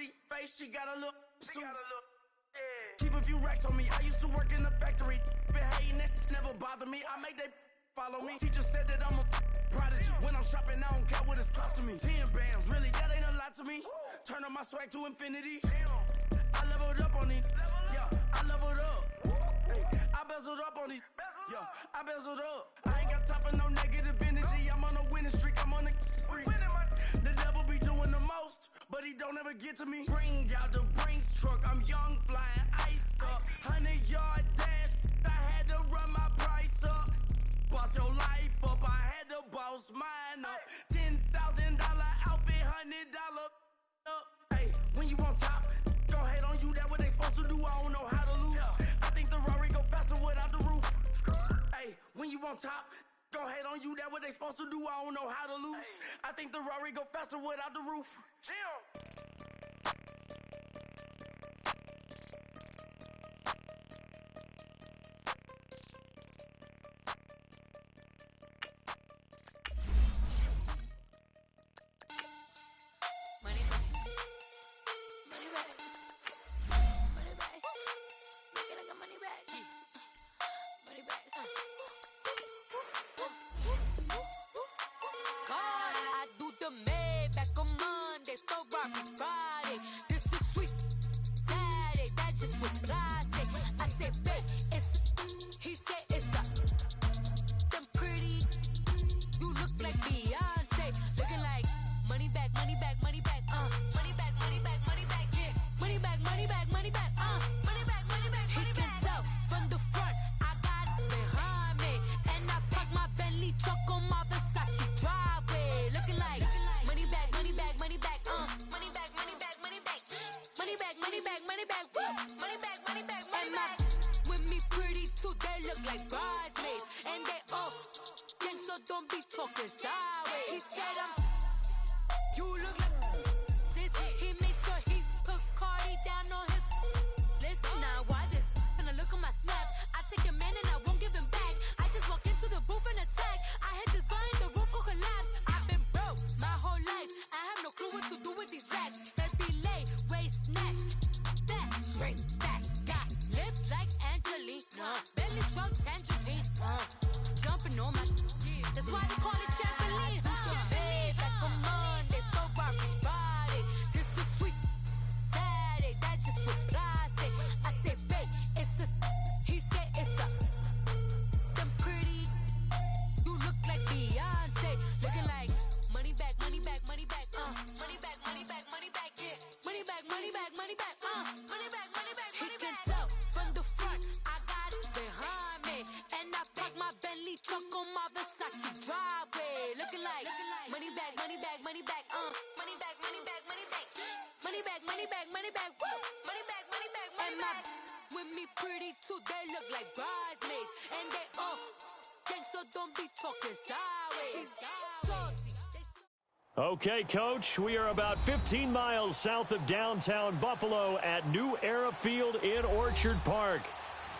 pretty face, she got a look. Yeah. Keep a few racks on me. I used to work in the factory. Been hating that never bother me. I make they follow me. Teacher said that I'm a prodigy. When I'm shopping, I don't care what it's costing me. 10 bands, really, that ain't a lot to me. Turn up my swag to infinity. I leveled up on these. Yeah, I leveled up. I bezeled up on these. Yeah, I bezeled up. I ain't got time for no negative energy. I'm on a winning streak. I'm on a spree. The devil be doing the most, but he don't ever get to me. Bring out the Brinks truck. I'm young, flying, iced up. 100-yard dash. I had to run my price up. Boss your life up. I had to boss mine up. $10,000 outfit, $100 up. Hey, when you on top, gon' hate on you. That what they supposed to do. I don't know how to lose. I think the Rari go faster without the roof. Hey, when you on top, gon' hate on you. That what they supposed to do. I don't know how to lose. I think the Rari go faster without the roof. Okay, Coach, we are about 15 miles south of downtown Buffalo at New Era Field in Orchard Park.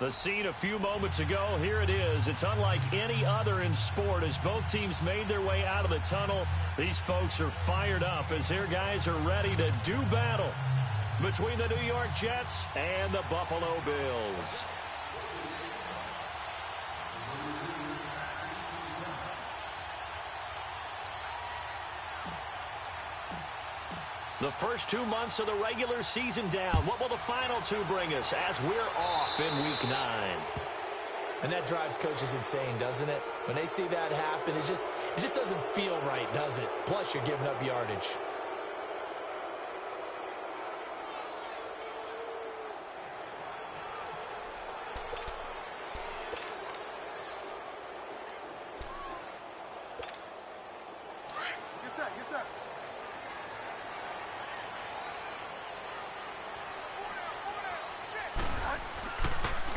The scene a few moments ago, here it is. It's unlike any other in sport as both teams made their way out of the tunnel. These folks are fired up as their guys are ready to do battle between the New York Jets and the Buffalo Bills. The first 2 months of the regular season down. What will the final two bring us as we're off in Week 9? And that drives coaches insane, doesn't it? When they see that happen, it just doesn't feel right, does it? Plus, you're giving up yardage.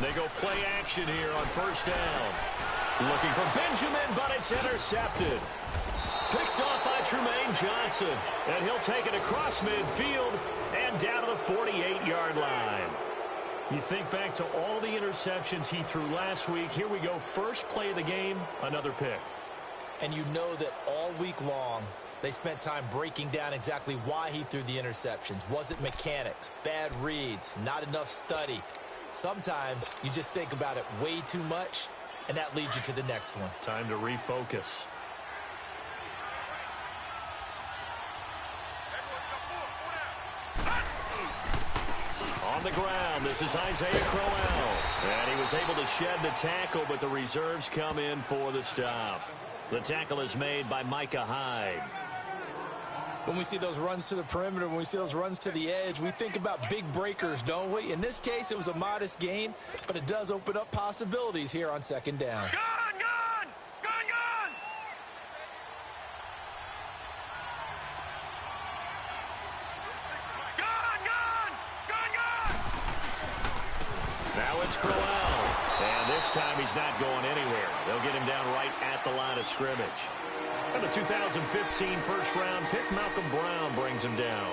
They go play action here on first down. Looking for Benjamin, but it's intercepted. Picked off by Tremaine Johnson. And he'll take it across midfield and down to the 48-yard line. You think back to all the interceptions he threw last week. Here we go. First play of the game, another pick. And you know that all week long, They spent time breaking down exactly why he threw the interceptions. Was it mechanics, bad reads, not enough study? Sometimes you just think about it way too much, and that leads you to the next one. Time to refocus. On the ground, this is Isaiah Crowell. And he was able to shed the tackle, but the reserves come in for the stop. The tackle is made by Micah Hyde. When we see those runs to the perimeter, when we see those runs to the edge, we think about big breakers, don't we? In this case, it was a modest gain, but it does open up possibilities here on second down. Now it's Crowell. And this time he's not going anywhere. They'll get him down right at the line of scrimmage. And the 2015 first-round pick, Malcolm Brown, brings him down.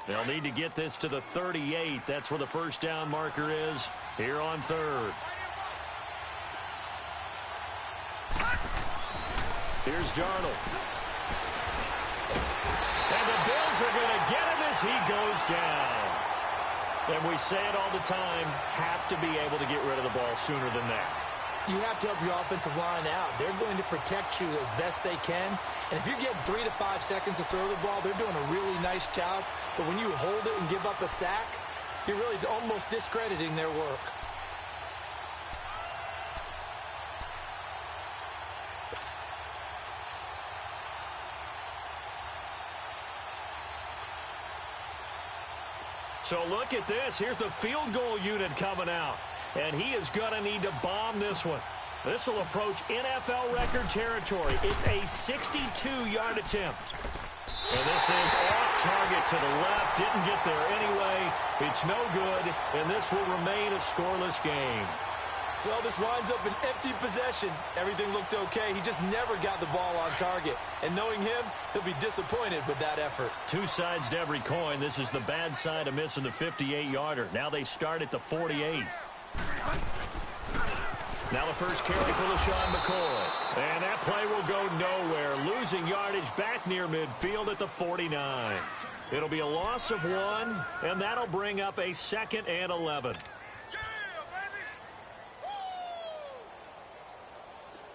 They'll need to get this to the 38. That's where the first down marker is here on third. Here's Darnold. And the Bills are going to get him as he goes down. And we say it all the time, have to be able to get rid of the ball sooner than that. You have to help your offensive line out. They're going to protect you as best they can. And if you're getting 3 to 5 seconds to throw the ball, they're doing a really nice job. But when you hold it and give up a sack, you're really almost discrediting their work. So look at this. Here's the field goal unit coming out. And he is going to need to bomb this one. This will approach NFL record territory. It's a 62-yard attempt. And this is off target to the left. Didn't get there anyway. It's no good. And this will remain a scoreless game. Well, this winds up an empty possession. Everything looked okay. He just never got the ball on target. And knowing him, he'll be disappointed with that effort. Two sides to every coin. This is the bad side of missing the 58-yarder. Now they start at the 48. Now the first carry for LaShawn McCoy. And that play will go nowhere. Losing yardage back near midfield at the 49. It'll be a loss of 1, and that'll bring up a 2nd and 11.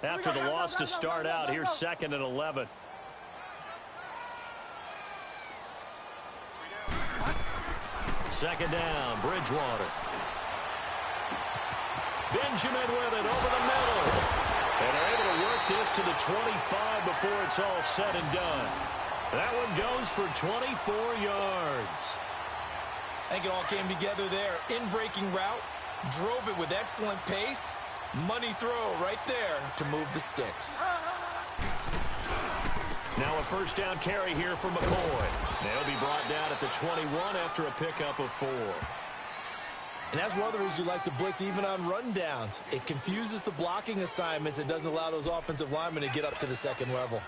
After the loss to start out, here's 2nd and 11. Second down, Bridgewater. Benjamin with it over the middle. And they're able to work this to the 25 before it's all said and done. That one goes for 24 yards. I think it all came together there. In-breaking route, drove it with excellent pace. Money throw right there to move the sticks. Now a first down carry here for McCoy. They'll be brought down at the 21 after a pickup of 4. And that's one of the reasons you like to blitz even on rundowns. It confuses the blocking assignments and doesn't allow those offensive linemen to get up to the second level.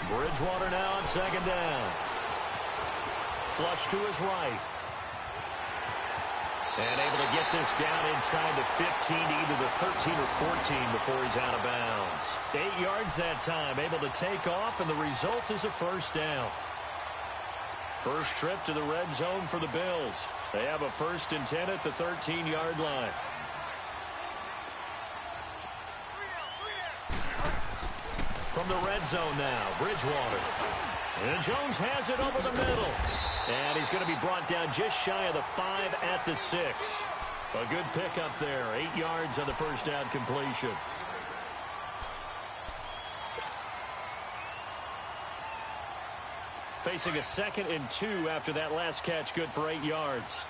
Bridgewater now on second down. Flush to his right. And able to get this down inside the 15 to either the 13 or 14 before he's out of bounds. 8 yards that time, able to take off, and the result is a first down. First trip to the red zone for the Bills. They have a 1st and 10 at the 13-yard line. From the red zone now, Bridgewater. And Jones has it over the middle. And he's going to be brought down just shy of the 5 at the 6. A good pickup there. 8 yards on the first down completion. Facing a 2nd and 2 after that last catch. Good for 8 yards.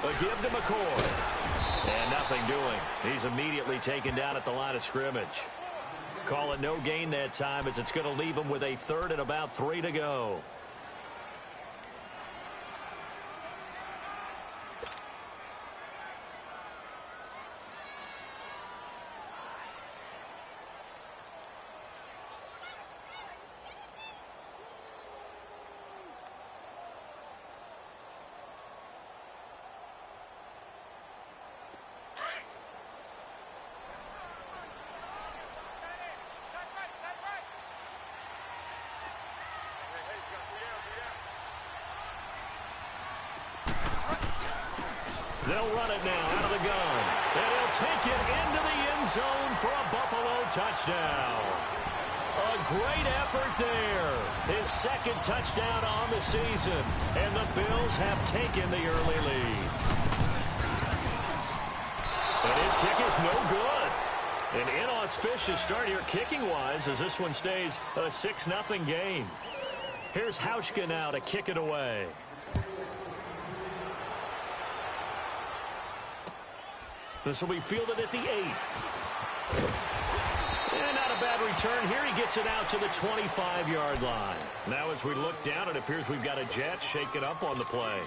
A give to McCoy. And nothing doing. He's immediately taken down at the line of scrimmage. Call it no gain that time, as it's going to leave him with a 3rd and about 3 to go. They'll run it now out of the gun. And he'll take it into the end zone for a Buffalo touchdown. A great effort there. His second touchdown on the season. And the Bills have taken the early lead. And his kick is no good. An inauspicious start here kicking-wise as this one stays a 6-0 game. Here's Hauschka now to kick it away. This will be fielded at the 8. And not a bad return here. He gets it out to the 25-yard line. Now as we look down, it appears we've got a Jet shaken up on the play.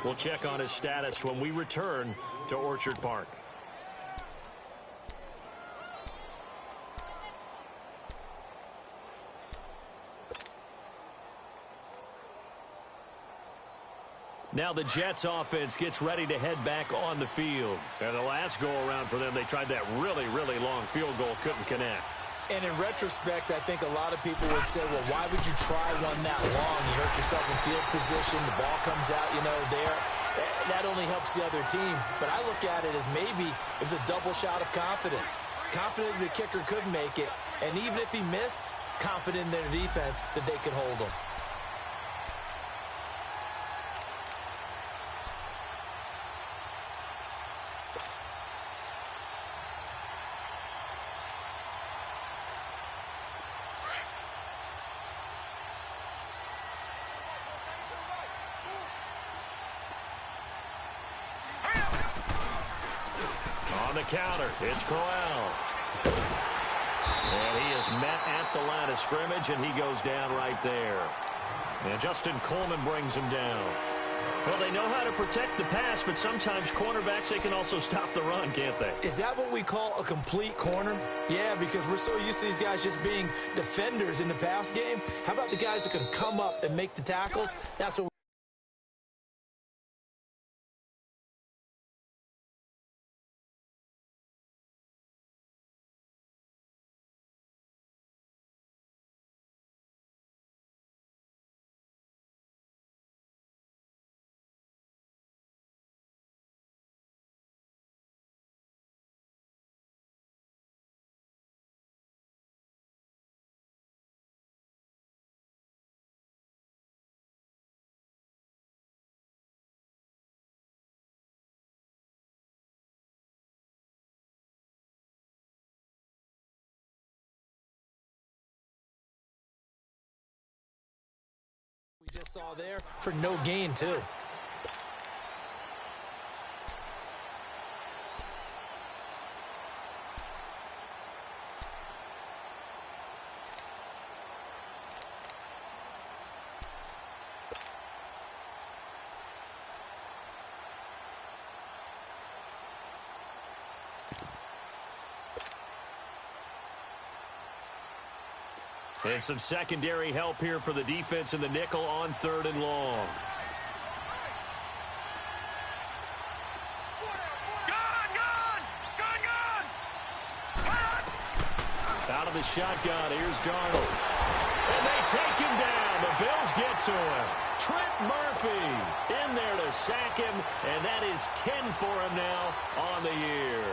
We'll check on his status when we return to Orchard Park. Now the Jets offense gets ready to head back on the field. And the last go-around for them, they tried that really, really long field goal, couldn't connect. And in retrospect, I think a lot of people would say, well, why would you try one that long? You hurt yourself in field position. The ball comes out, there. That only helps the other team. But I look at it as maybe it was a double shot of confidence. Confident the kicker could make it. And even if he missed, confident in their defense that they could hold him. On the counter, it's Corral. And he is met at the line of scrimmage, and he goes down right there. And Justin Coleman brings him down. Well, they know how to protect the pass, but sometimes cornerbacks, they can also stop the run, can't they? Is that what we call a complete corner? Yeah, because we're so used to these guys just being defenders in the pass game. How about the guys that can come up and make the tackles? That's what we just saw there for no gain, too. And some secondary help here for the defense in the nickel on 3rd and long. Out of the shotgun, here's Darnold. And they take him down. The Bills get to him. Trent Murphy in there to sack him, and that is 10 for him now on the year.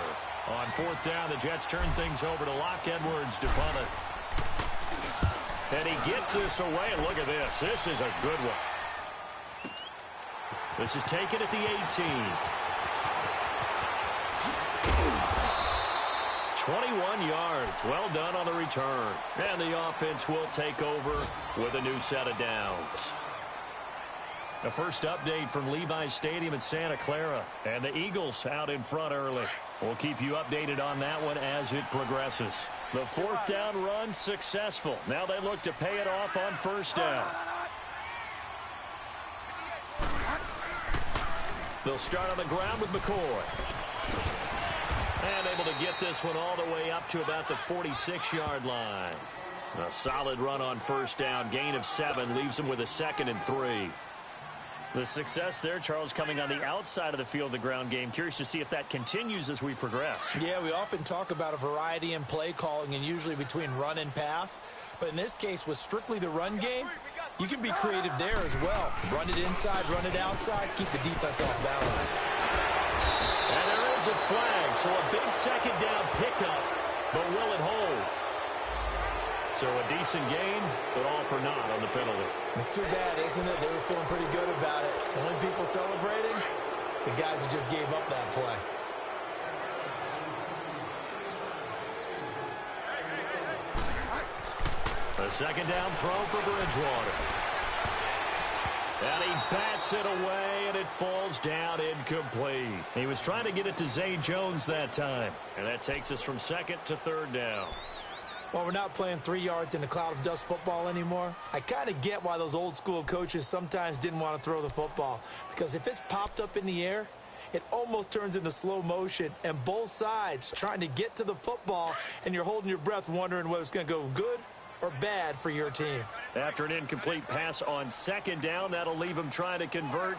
On 4th down, the Jets turn things over to Locke Edwards to punt it. And he gets this away, and look at this. This is a good one. This is taken at the 18. 21 yards. Well done on the return. And the offense will take over with a new set of downs. The first update from Levi's Stadium in Santa Clara. And the Eagles out in front early. We'll keep you updated on that one as it progresses. The 4th down run successful. Now they look to pay it off on 1st down. They'll start on the ground with McCoy. And able to get this one all the way up to about the 46-yard line. A solid run on 1st down. Gain of 7 leaves them with a 2nd and 3. The success there, Charles, coming on the outside of the field, the ground game. Curious to see if that continues as we progress. Yeah, we often talk about a variety in play calling and usually between run and pass. But in this case, with strictly the run game, you can be creative there as well. Run it inside, run it outside, keep the defense off balance. has it flagged, so a big second down pickup, but will it hold? So a decent gain, but all for naught on the penalty. It's too bad, isn't it? They were feeling pretty good about it. The only people celebrating, the guys who just gave up that play. A second down throw for Bridgewater. And he bats it away, and it falls down incomplete. He was trying to get it to Zay Jones that time. And that takes us from second to third down. Well, we're not playing 3 yards in a cloud of dust football anymore. I kind of get why those old school coaches sometimes didn't want to throw the football. Because if it's popped up in the air, it almost turns into slow motion. And both sides trying to get to the football, and you're holding your breath wondering whether it's going to go good or bad for your team. After an incomplete pass on second down, that'll leave him trying to convert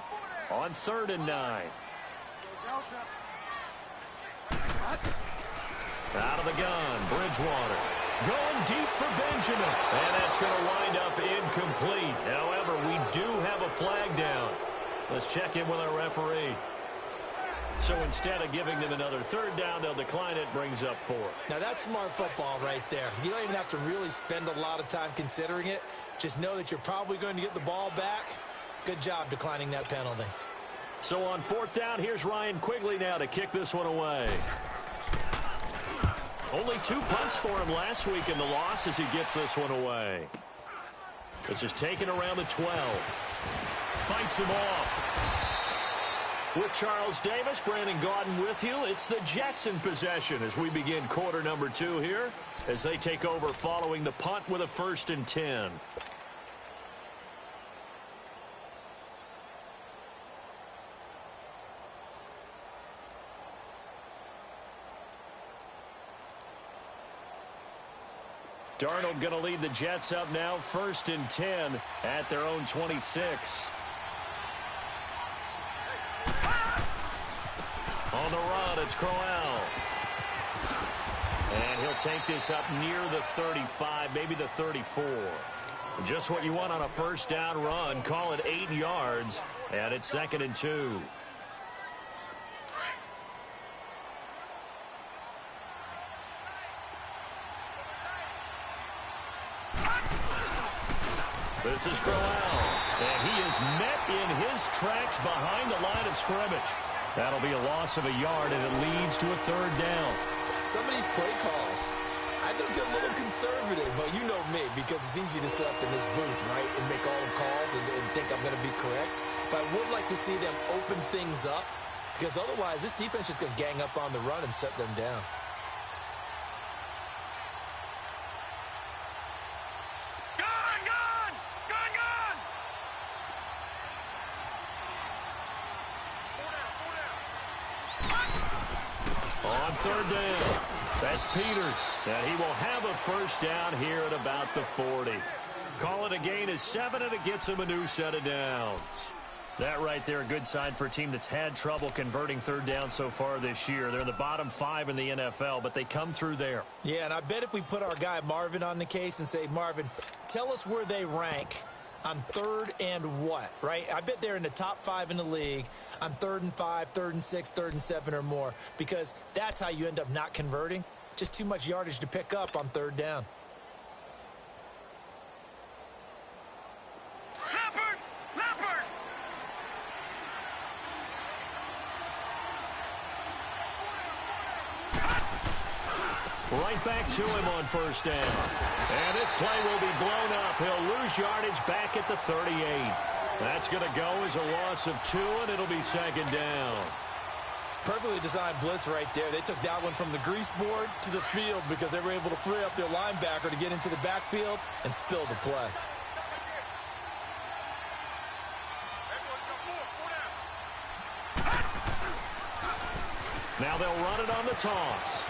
on 3rd and 9. Out of the gun, Bridgewater. Going deep for Benjamin. And that's going to wind up incomplete. However, we do have a flag down. Let's check in with our referee. So instead of giving them another 3rd down, they'll decline it, brings up 4. Now, that's smart football right there. You don't even have to really spend a lot of time considering it. Just know that you're probably going to get the ball back. Good job declining that penalty. So on 4th down, here's Ryan Quigley now to kick this one away. Only 2 punts for him last week in the loss as he gets this one away. This is taken around the 12. Fights him off. With Charles Davis, Brandon Gaudin with you. It's the Jets in possession as we begin quarter number 2 here as they take over following the punt with a 1st and 10. Darnold going to lead the Jets up now, 1st and 10 at their own 26. On the run, it's Crowell. And he'll take this up near the 35, maybe the 34. Just what you want on a 1st down run. Call it 8 yards, and it's 2nd and 2. This is Crowell, and he is met in his tracks behind the line of scrimmage. That'll be a loss of a yard, and it leads to a 3rd down. Some of these play calls, I think they're a little conservative, but you know me, because it's easy to sit up in this booth, right, and make all the calls and think I'm going to be correct. But I would like to see them open things up, because otherwise this defense is going to gang up on the run and shut them down. On 3rd down, that's Peters, and he will have a 1st down here at about the 40. Call it a gain of 7, and it gets him a new set of downs. That right there, a good sign for a team that's had trouble converting 3rd down so far this year. They're in the bottom 5 in the NFL, but they come through there. Yeah, and I bet if we put our guy Marvin on the case and say, Marvin, tell us where they rank on 3rd and what, right? I bet they're in the top 5 in the league on 3rd and 5, 3rd and 6, 3rd and 7 or more, because that's how you end up not converting. Just too much yardage to pick up on 3rd down. Right back to him on 1st down. And this play will be blown up. He'll lose yardage back at the 38. That's going to go as a loss of 2, and it'll be 2nd down. Perfectly designed blitz right there. They took that one from the grease board to the field because they were able to free up their linebacker to get into the backfield and spill the play. Now they'll run it on the toss.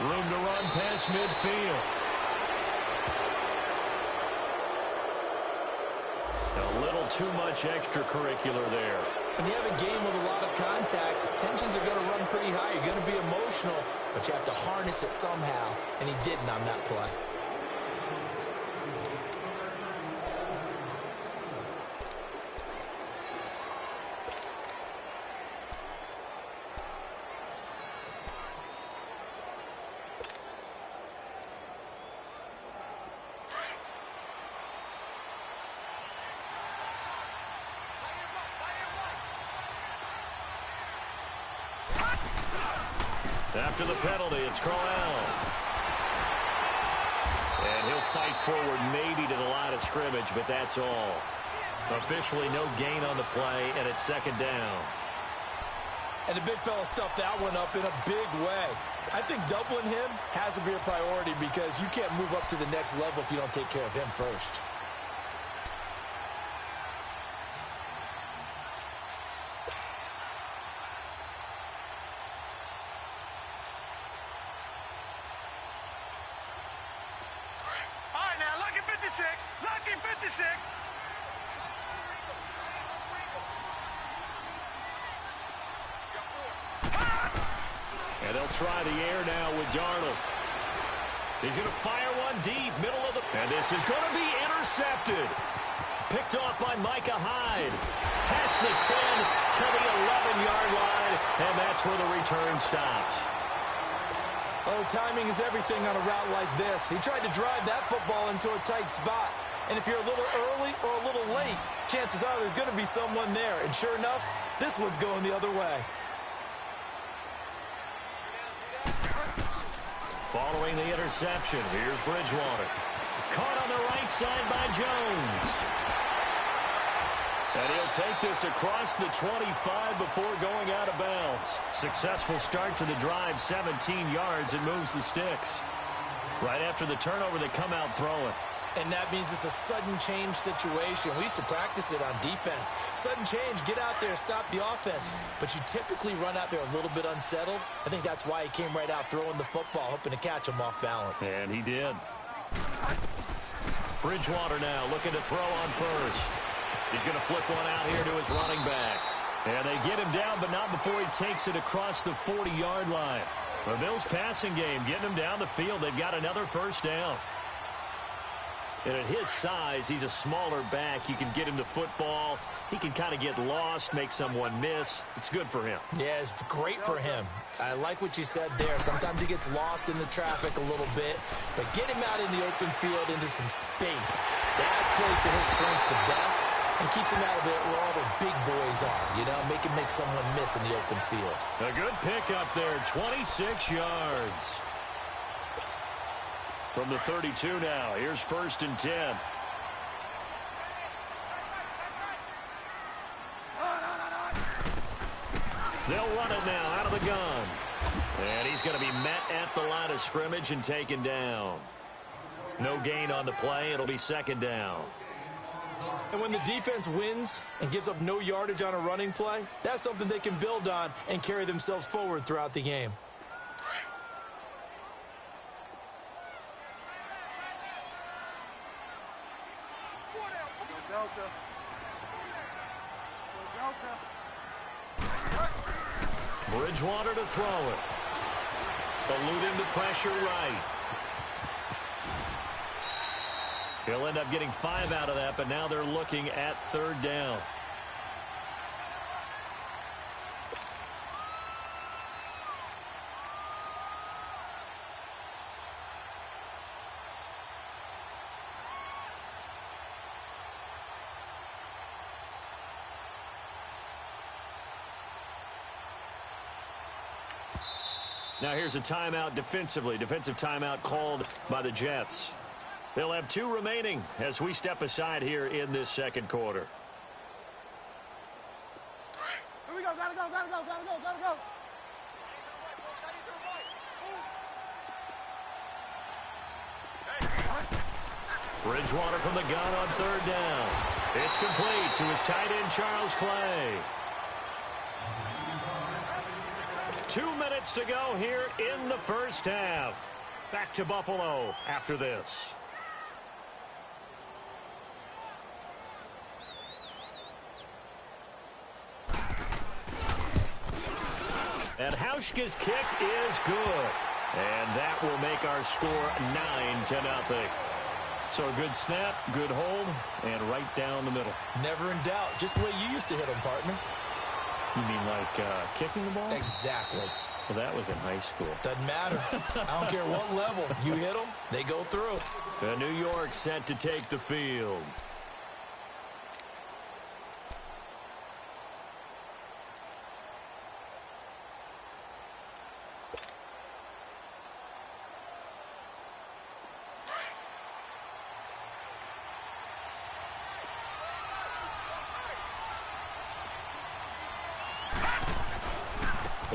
Room to run past midfield. A little too much extracurricular there. When you have a game with a lot of contact, tensions are going to run pretty high. You're going to be emotional, but you have to harness it somehow, and he didn't on that play. After the penalty, it's Crowell. And he'll fight forward maybe to the line of scrimmage, but that's all. Officially no gain on the play, and it's second down. And the big fella stuffed that one up in a big way. I think doubling him has to be a priority because you can't move up to the next level if you don't take care of him first. All right, now, lucky 56. Lucky 56. And they'll try the air now with Darnold. He's going to fire one deep, middle of the... And this is going to be intercepted. Picked off by Micah Hyde. Past the 10 to the 11-yard line, and that's where the return stops. Oh, timing is everything on a route like this. He tried to drive that football into a tight spot. And if you're a little early or a little late, chances are there's going to be someone there. And sure enough, this one's going the other way. Following the interception, here's Bridgewater. Caught on the right side by Jones. And he'll take this across the 25 before going out of bounds. Successful start to the drive, 17 yards, and moves the sticks. Right after the turnover, they come out throwing. And that means it's a sudden change situation. We used to practice it on defense. Sudden change, get out there, stop the offense. But you typically run out there a little bit unsettled. I think that's why he came right out throwing the football, hoping to catch him off balance. And he did. Bridgewater now looking to throw on first. He's going to flip one out here to his running back. And they get him down, but not before he takes it across the 40-yard line. The Bills passing game getting him down the field. They've got another first down. And at his size, he's a smaller back. You can get him to football. He can kind of get lost, make someone miss. It's good for him. Yeah, it's great for him. I like what you said there. Sometimes he gets lost in the traffic a little bit, but get him out in the open field into some space. That plays to his strengths the best and keeps him out of it where all the big boys are, you know, make him make someone miss in the open field. A good pick up there, 26 yards. From the 32 now, here's 1st and 10. They'll run it now out of the gun. And he's going to be met at the line of scrimmage and taken down. No gain on the play. It'll be second down. And when the defense wins and gives up no yardage on a running play, that's something they can build on and carry themselves forward throughout the game. Bridgewater to throw it. Eluding the pressure right. He'll end up getting 5 out of that, but now they're looking at 3rd down. Now here's a timeout defensively. Defensive timeout called by the Jets. They'll have 2 remaining as we step aside here in this second quarter. Here we go. Gotta go. Bridgewater from the gun on 3rd down. It's complete to his tight end, Charles Clay. 2 minutes to go here in the first half. Back to Buffalo after this. And Hauschka's kick is good. And that will make our score 9-0. So a good snap, good hold, and right down the middle. Never in doubt. Just the way you used to hit them, partner. You mean like kicking the ball? Exactly. Well, that was in high school. Doesn't matter. I don't care what level. You hit them, they go through. New York set to take the field.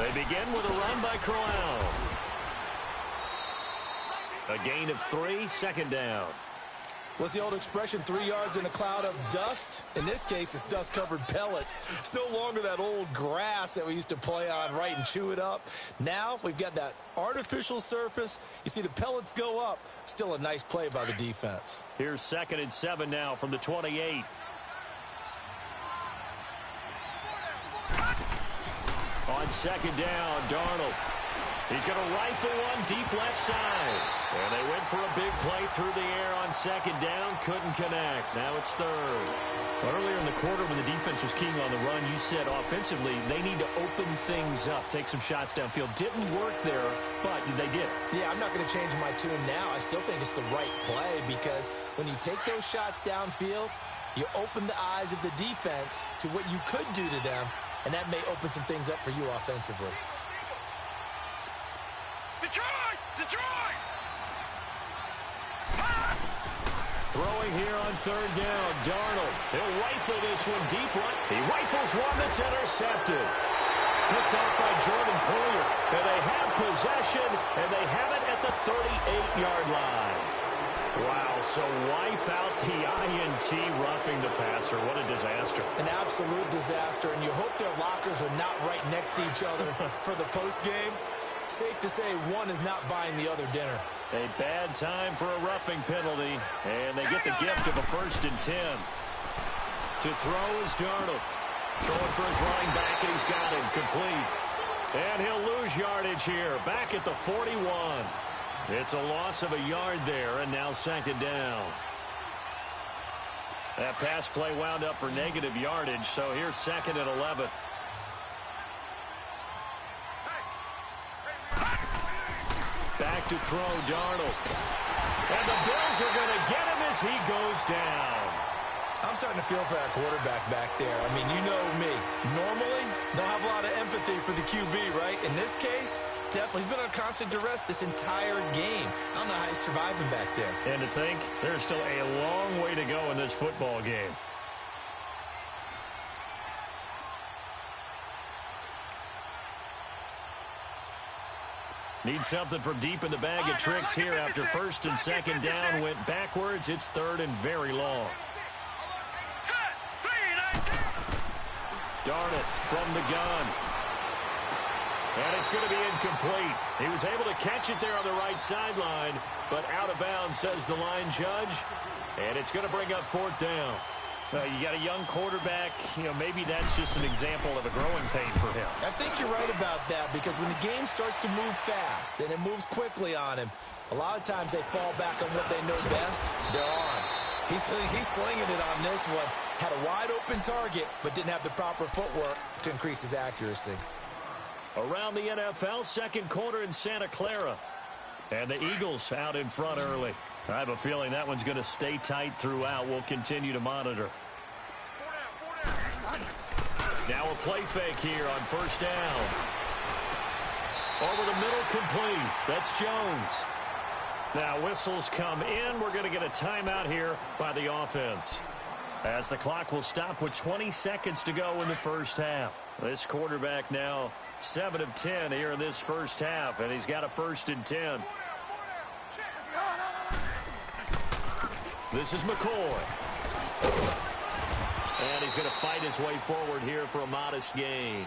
They begin with a run by Crowell. A gain of 3, second down. What's the old expression, 3 yards in a cloud of dust? In this case, it's dust-covered pellets. It's no longer that old grass that we used to play on, right, and chew it up. Now we've got that artificial surface. You see the pellets go up. Still a nice play by the defense. Here's 2nd and 7 now from the 28. On 2nd down, Darnold. He's going to rifle one deep left side. And they went for a big play through the air on 2nd down. Couldn't connect. Now it's 3rd. Earlier in the quarter when the defense was keying on the run, you said offensively they need to open things up, take some shots downfield. Didn't work there, but they did. Yeah, I'm not going to change my tune now. I still think it's the right play because when you take those shots downfield, you open the eyes of the defense to what you could do to them, and that may open some things up for you offensively. Detroit! Detroit! Throwing here on 3rd down, Darnold. He'll rifle this one deep right. He rifles one that's intercepted. Picked off by Jordan Poyer. And they have possession, and they have it at the 38-yard line. Wow, so wipe out the INT roughing the passer. What a disaster. An absolute disaster, and you hope their lockers are not right next to each other for the postgame. Safe to say one is not buying the other dinner. A bad time for a roughing penalty, and they get the gift of a 1st and 10. To throw is Darnold. Throwing for his running back, and he's got him complete. And he'll lose yardage here, back at the 41. It's a loss of a yard there, and now 2nd down. That pass play wound up for negative yardage, so here's 2nd and 11. Back to throw, Darnold. And the Bills are going to get him as he goes down. I'm starting to feel for that quarterback back there. I mean, you know me. Normally, don't have a lot of empathy for the QB, right? In this case, definitely. He's been on constant duress this entire game. I don't know how he's surviving back there. And to think, there's still a long way to go in this football game. Need something from deep in the bag of tricks here after 1st and 2nd down went backwards. It's 3rd and very long. Darnold from the gun. And it's going to be incomplete. He was able to catch it there on the right sideline, but out of bounds, says the line judge. And it's going to bring up 4th down. You got a young quarterback, maybe that's just an example of a growing pain for him. I think you're right about that because when the game starts to move fast and it moves quickly on him, a lot of times they fall back on what they know best, their arm. He's slinging it on this one. Had a wide open target, but didn't have the proper footwork to increase his accuracy. Around the NFL, 2nd quarter in Santa Clara. And the Eagles out in front early. I have a feeling that one's going to stay tight throughout. We'll continue to monitor. Now a play fake here on 1st down. Over the middle, complete. That's Jones. Now whistles come in. We're going to get a timeout here by the offense, as the clock will stop with 20 seconds to go in the 1st half. This quarterback now 7 of 10 here in this 1st half, and he's got a 1st and 10. This is McCoy. And he's going to fight his way forward here for a modest gain.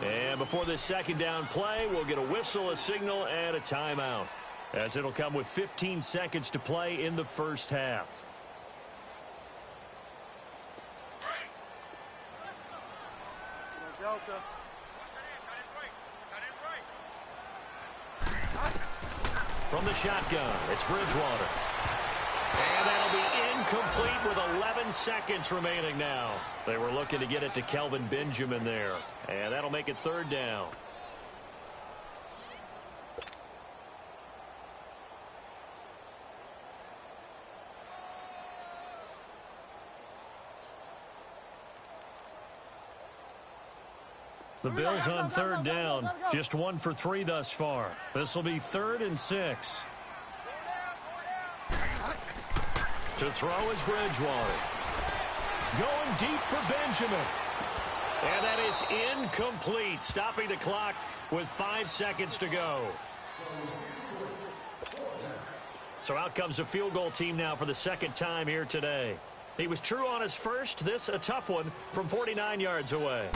And before this 2nd down play, we'll get a whistle, a signal, and a timeout, as it'll come with 15 seconds to play in the 1st half. From the shotgun, it's Bridgewater. And that'll be incomplete with 11 seconds remaining now. They were looking to get it to Kelvin Benjamin there. And that'll make it 3rd down. The Bills on 3rd down, just 1 for 3 thus far. This will be 3rd and 6. To throw is Bridgewater. Going deep for Benjamin. And that is incomplete, stopping the clock with 5 seconds to go. So out comes a field goal team now for the second time here today. He was true on his first. This a tough one from 49 yards away.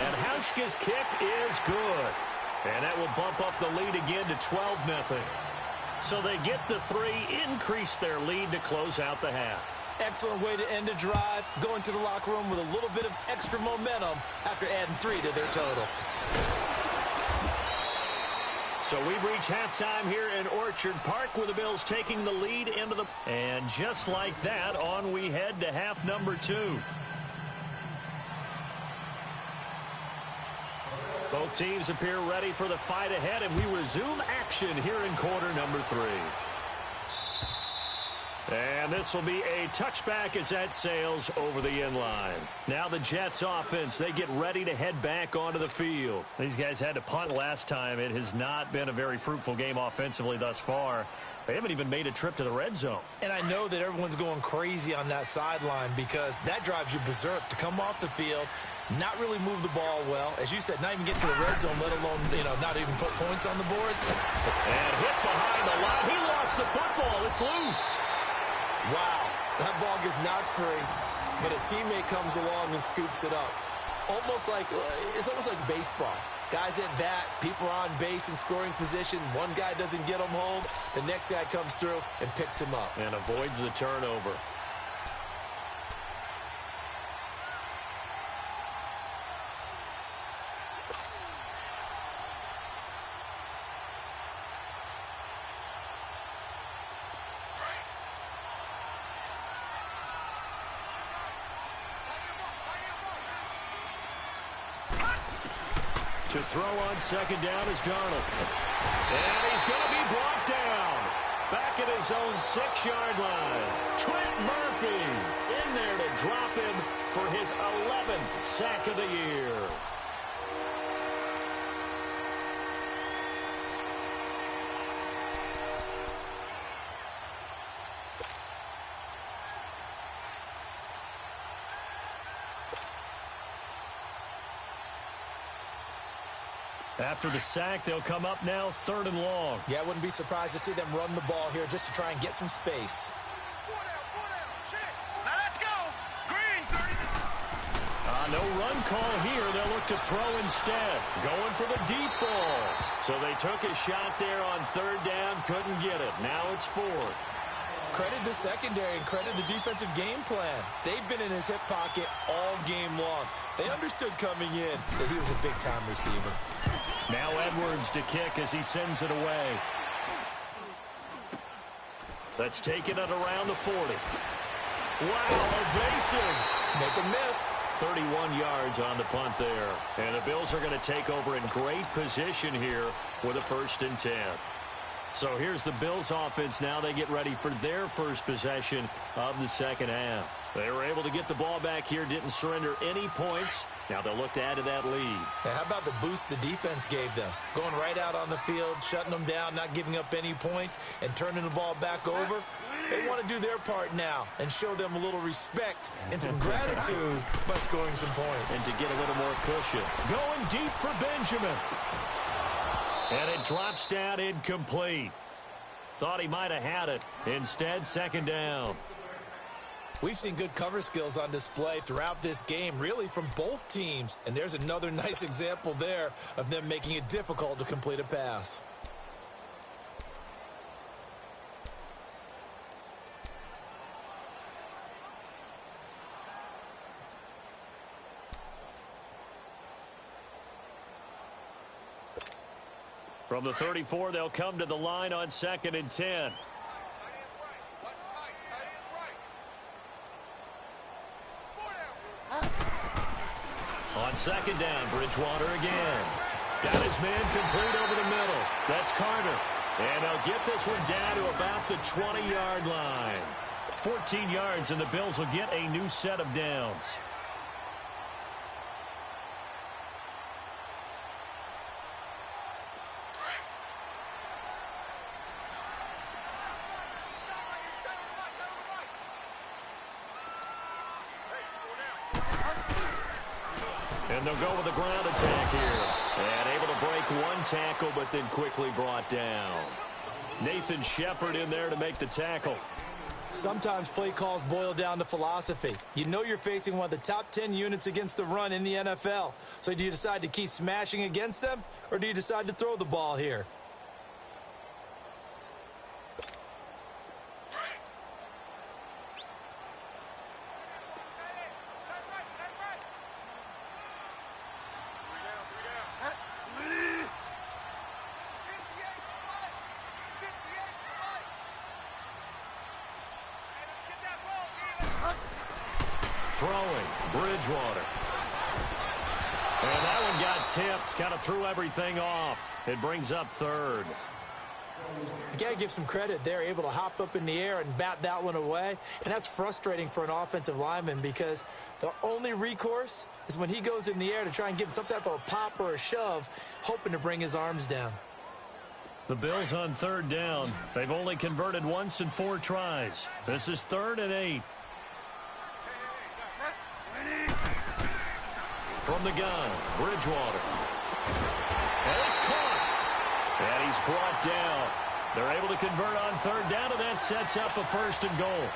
And Hauschka's kick is good. And that will bump up the lead again to 12-0. So they get the 3, increase their lead to close out the half. Excellent way to end a drive, going to the locker room with a little bit of extra momentum after adding 3 to their total. So we've reached halftime here in Orchard Park with the Bills taking the lead into the... And just like that, on we head to half number 2. Both teams appear ready for the fight ahead, and we resume action here in quarter number 3. And this will be a touchback as that sails over the end line. Now the Jets offense, they get ready to head back onto the field. These guys had to punt last time. It has not been a very fruitful game offensively thus far. They haven't even made a trip to the red zone. And I know that everyone's going crazy on that sideline because that drives you berserk to come off the field, not really move the ball well. As you said, not even get to the red zone, let alone, not even put points on the board. And hit behind the line. He lost the football. It's loose. Wow, that ball gets knocked free, but a teammate comes along and scoops it up. It's almost like baseball. Guys at bat, people are on base in scoring position. One guy doesn't get him home. The next guy comes through and picks him up. And avoids the turnover. To throw on second down is Darnold. And he's going to be brought down. Back at his own 6-yard line. Trent Murphy in there to drop him for his 11th sack of the year. After the sack, they'll come up now 3rd and long. Yeah, I wouldn't be surprised to see them run the ball here just to try and get some space. Now let's go. Green, 30. No run call here. They'll look to throw instead. Going for the deep ball. So they took a shot there on 3rd down. Couldn't get it. Now it's 4th. Credit the secondary and credit the defensive game plan. They've been in his hip pocket all game long. They understood coming in that he was a big-time receiver. Now Edwards to kick as he sends it away. Let's take it at around the 40. Wow, evasive. Make a miss. 31 yards on the punt there. And the Bills are going to take over in great position here with a 1st and 10. So here's the Bills offense now. They get ready for their first possession of the second half. They were able to get the ball back here, didn't surrender any points. Now they'll look to add to that lead. Now, how about the boost the defense gave them? Going right out on the field, shutting them down, not giving up any points, and turning the ball back over. They want to do their part now and show them a little respect and some gratitude by scoring some points. And to get a little more cushion. Going deep for Benjamin. And it drops down incomplete. Thought he might have had it. Instead, 2nd down. We've seen good cover skills on display throughout this game, really from both teams. And there's another nice example there of them making it difficult to complete a pass. From the 34, they'll come to the line on 2nd and 10. On 2nd down, Bridgewater again. Got his man complete over the middle. That's Carter. And they'll get this one down to about the 20-yard line. 14 yards, and the Bills will get a new set of downs. And they'll go with a ground attack here. And able to break one tackle, but then quickly brought down. Nathan Shepard in there to make the tackle. Sometimes play calls boil down to philosophy. You know you're facing one of the top 10 units against the run in the NFL. So do you decide to keep smashing against them, or do you decide to throw the ball here? Throwing, Bridgewater. And that one got tipped, kind of threw everything off. It brings up third. You got to give some credit. They're able to hop up in the air and bat that one away. And that's frustrating for an offensive lineman because the only recourse is when he goes in the air to try and give him some type of a pop or a shove, hoping to bring his arms down. The Bills on third down. They've only converted once in 4 tries. This is 3rd and 8. From the gun, Bridgewater. And it's caught. And he's brought down. They're able to convert on third down, and that sets up the 1st and goal.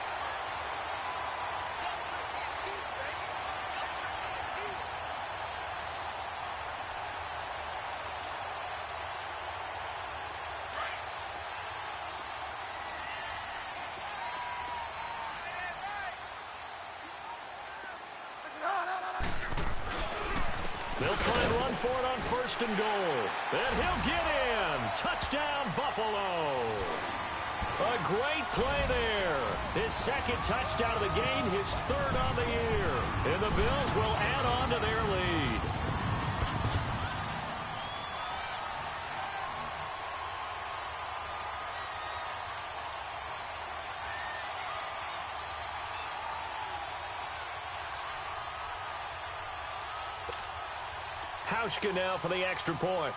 They'll try and run for it on 1st and goal. And he'll get in. Touchdown, Buffalo. A great play there. His 2nd touchdown of the game, his 3rd on the year. And the Bills will add on to their lead. Hauschka now for the extra point.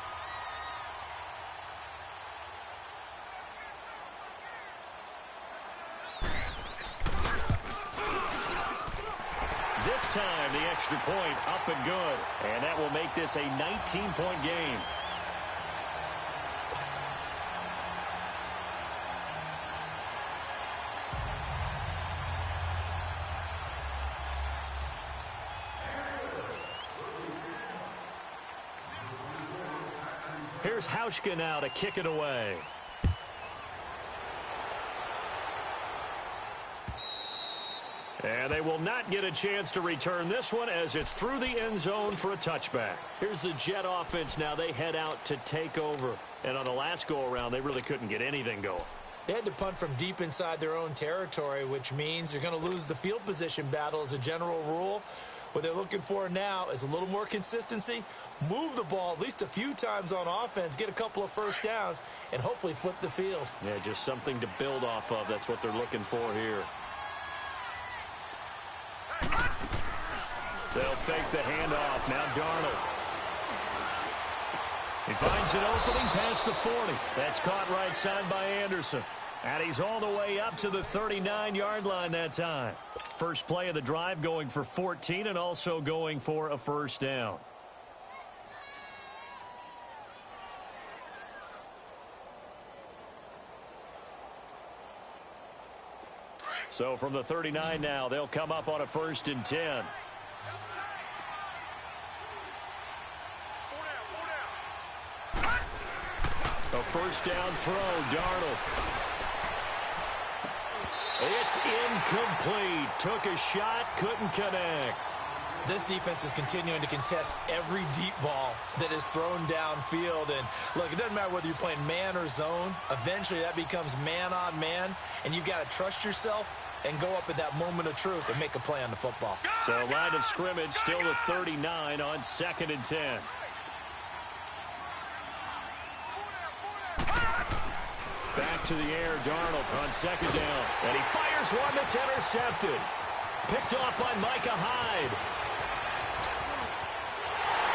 This time, the extra point up and good. And that will make this a 19-point game. Here's Hauschka now to kick it away. And they will not get a chance to return this one as it's through the end zone for a touchback. Here's the Jet offense now. They head out to take over. And on the last go-around, they really couldn't get anything going. They had to punt from deep inside their own territory, which means you're going to lose the field position battle as a general rule. What they're looking for now is a little more consistency, move the ball at least a few times on offense, get a couple of first downs, and hopefully flip the field. Yeah, just something to build off of. That's what they're looking for here. They'll fake the handoff. Now Darnold. He finds an opening past the 40. That's caught right side by Anderson. And he's all the way up to the 39-yard line that time. First play of the drive going for 14 and also going for a first down. So from the 39 now, they'll come up on a 1st and 10. A first down throw, Darnold. It's incomplete. Took a shot, couldn't connect. This defense is continuing to contest every deep ball that is thrown downfield. And look, it doesn't matter whether you're playing man or zone. Eventually that becomes man on man, and you've got to trust yourself and go up at that moment of truth and make a play on the football. So line of scrimmage still the 39 on 2nd and 10. Back to the air, Darnold on 2nd down. And he fires one that's intercepted. Picked off by Micah Hyde.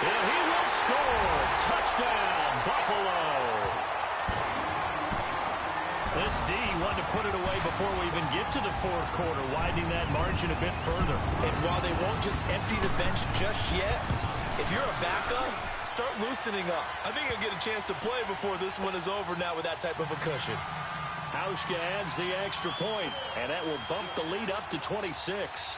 And he will score. Touchdown, Buffalo. This D wanted to put it away before we even get to the 4th quarter, widening that margin a bit further. And while they won't just empty the bench just yet, If you're a backup, start loosening up. I think you'll get a chance to play before this one is over now with that type of a cushion. Hauschka adds the extra point, and that will bump the lead up to 26.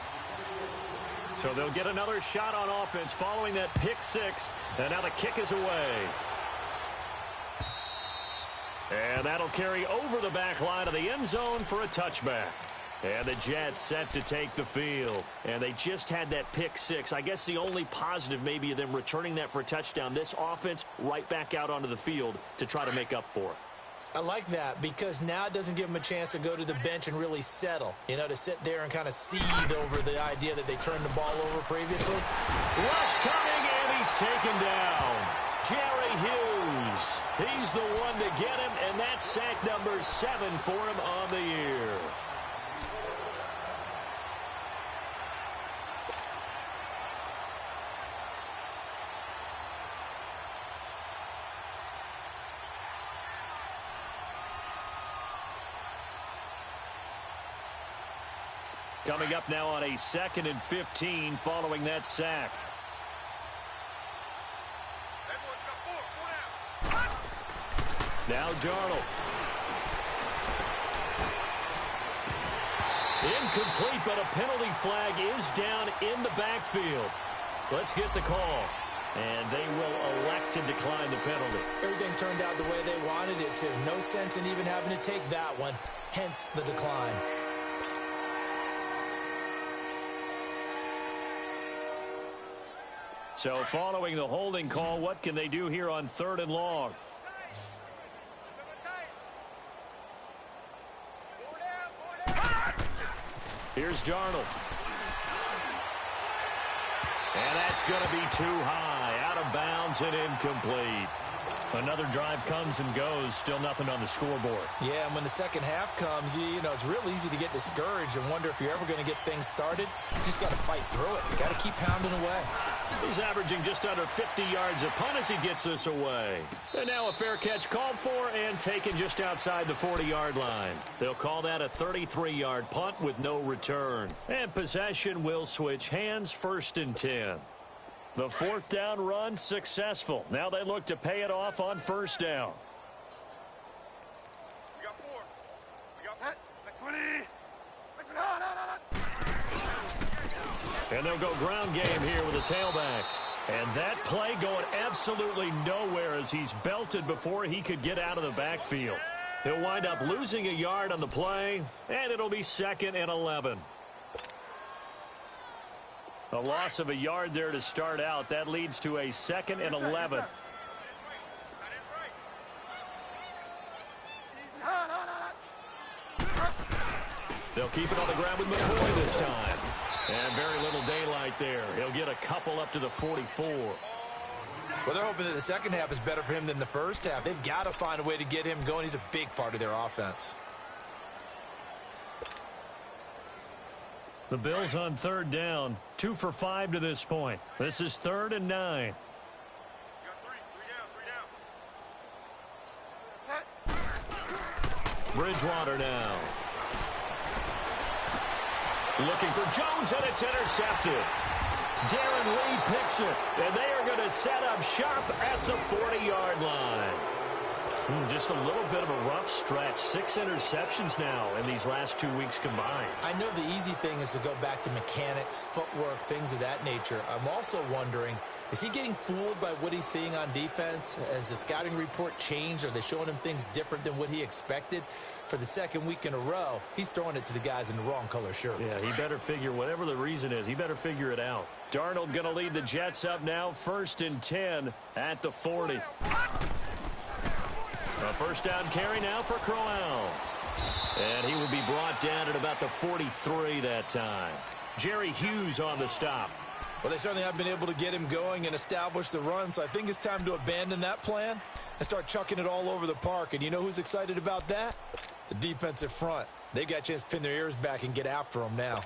So they'll get another shot on offense following that pick six, and now the kick is away. And that'll carry over the back line of the end zone for a touchback. And the Jets set to take the field. And they just had that pick six. I guess the only positive maybe of them returning that for a touchdown. This offense right back out onto the field to try to make up for it. I like that because now it doesn't give them a chance to go to the bench and really settle. You know, to sit there and kind of seethe over the idea that they turned the ball over previously. Rush coming, and he's taken down. Jerry Hughes. He's the one to get him, and that's sack number 7 for him on the year. Coming up now on a 2nd and 15 following that sack. Now Darnold. Incomplete, but a penalty flag is down in the backfield. Let's get the call. And they will elect to decline the penalty. Everything turned out the way they wanted it to. No sense in even having to take that one. Hence the decline. So following the holding call, what can they do here on 3rd and long? Here's Darnold. And that's going to be too high, out of bounds and incomplete. Another drive comes and goes, still nothing on the scoreboard. Yeah, and when the second half comes, you know, it's real easy to get discouraged and wonder if you're ever going to get things started. You just got to fight through it. You got to keep pounding away. He's averaging just under 50 yards a punt as he gets this away. And now a fair catch called for and taken just outside the 40-yard line. They'll call that a 33-yard punt with no return. And possession will switch hands, 1st and 10. The 4th down run successful. Now they look to pay it off on 1st down. We got 4. We got 20. And they'll go ground game here with a tailback. And that play going absolutely nowhere as he's belted before he could get out of the backfield. He'll wind up losing a yard on the play, and it'll be 2nd and 11. A loss of a yard there to start out. That leads to a 2nd and 11. They'll keep it on the ground with McCoy this time. And very little daylight there. He'll get a couple up to the 44. Well, they're hoping that the second half is better for him than the first half. They've got to find a way to get him going. He's a big part of their offense. The Bills on 3rd down. 2 for 5 to this point. This is 3rd and 9. Bridgewater now. Looking for Jones, and it's intercepted. Darren Lee picks it, and they are going to set up shop at the 40-yard line. Just a little bit of a rough stretch. 6 interceptions now in these last 2 weeks combined. I know the easy thing is to go back to mechanics, footwork, things of that nature. I'm also wondering, is he getting fooled by what he's seeing on defense? Has the scouting report changed? Are they showing him things different than what he expected? For the 2nd week in a row, he's throwing it to the guys in the wrong color shirts. Yeah, he better figure, whatever the reason is, he better figure it out. Darnold going to lead the Jets up now, 1st and 10 at the 40. A 1st down carry now for Crowell. And he will be brought down at about the 43 that time. Jerry Hughes on the stop. Well, they certainly have been able to get him going and establish the run, so I think it's time to abandon that plan and start chucking it all over the park. And you know who's excited about that? The defensive front. They got a chance to pin their ears back and get after him now.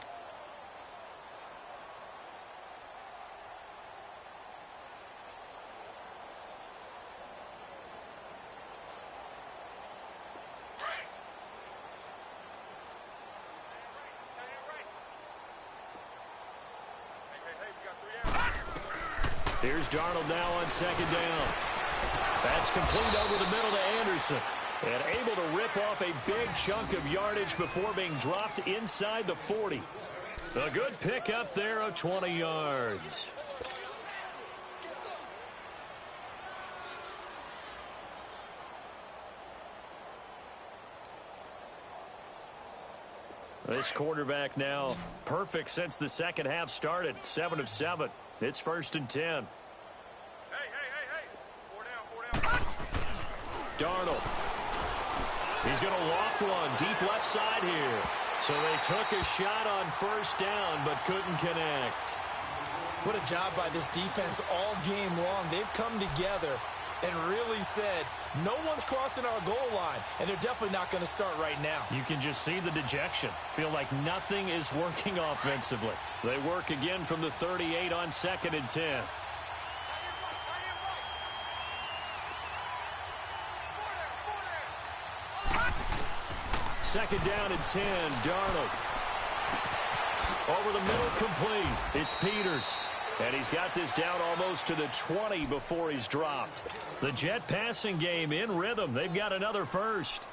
Here's Darnold now on second down. That's complete over the middle to Anderson. And able to rip off a big chunk of yardage before being dropped inside the 40. A good pickup there of 20 yards. This quarterback now perfect since the second half started. 7 of 7. It's 1st and 10. Hey. 4 down. Darnold. He's going to loft one deep left side here. So they took a shot on 1st down but couldn't connect. What a job by this defense all game long. They've come together and really said, no one's crossing our goal line, and they're definitely not going to start right now. You can just see the dejection. Feel like nothing is working offensively. They work again from the 38 on 2nd and 10. Second down and 10, Darnold. Over the middle, complete. It's Peters. And he's got this down almost to the 20 before he's dropped. The Jet passing game in rhythm. They've got another first.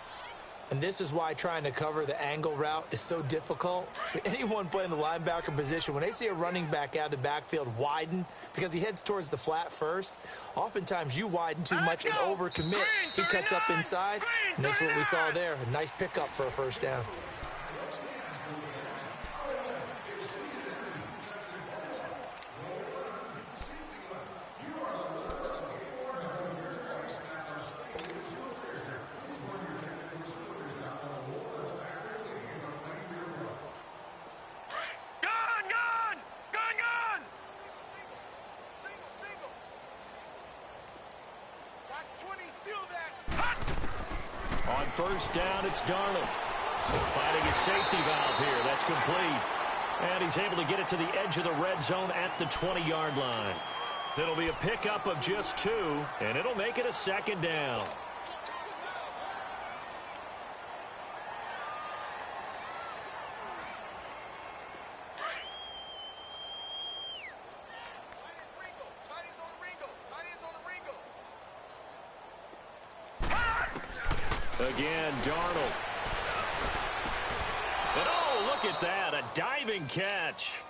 And this is why trying to cover the angle route is so difficult. Anyone playing the linebacker position, when they see a running back out of the backfield widen because he heads towards the flat first, oftentimes you widen too much and overcommit. He cuts up inside, and that's what we saw there. A nice pickup for a 1st down. On 1st down, it's Darnold. Finding his safety valve here. That's complete. And he's able to get it to the edge of the red zone at the 20-yard line. It'll be a pickup of just 2, and it'll make it a 2nd down. Again, Darnold. And oh, look at that, a diving catch.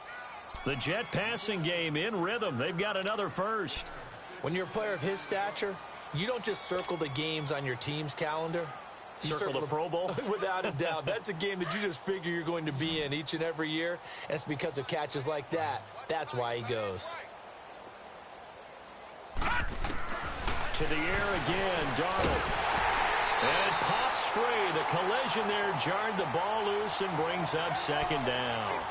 The Jet passing game in rhythm. They've got another first. When you're a player of his stature, you don't just circle the games on your team's calendar. You circle the Pro Bowl? Without a doubt. That's a game that you just figure you're going to be in each and every year, and it's because of catches like that. That's why he goes. To the air again, Darnold. And it pops free. The collision there jarred the ball loose and brings up 2nd down.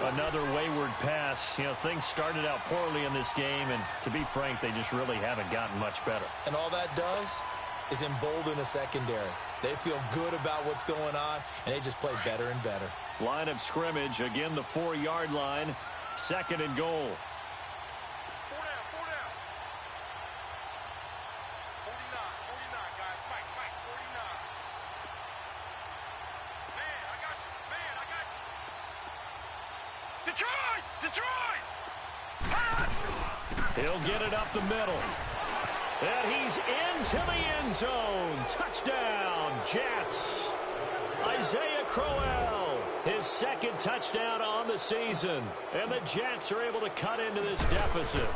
Another wayward pass. You know, things started out poorly in this game, and to be frank, they just really haven't gotten much better. And all that does is embolden a secondary. They feel good about what's going on, and they just play better and better. Line of scrimmage, again the 4-yard line. 2nd and goal. 4 down. 49, guys. Fight, 49. Detroit! He'll get it up the middle. And he's into the end zone. Touchdown, Jets. Isaiah Crowell, his 2nd touchdown on the season. And the Jets are able to cut into this deficit.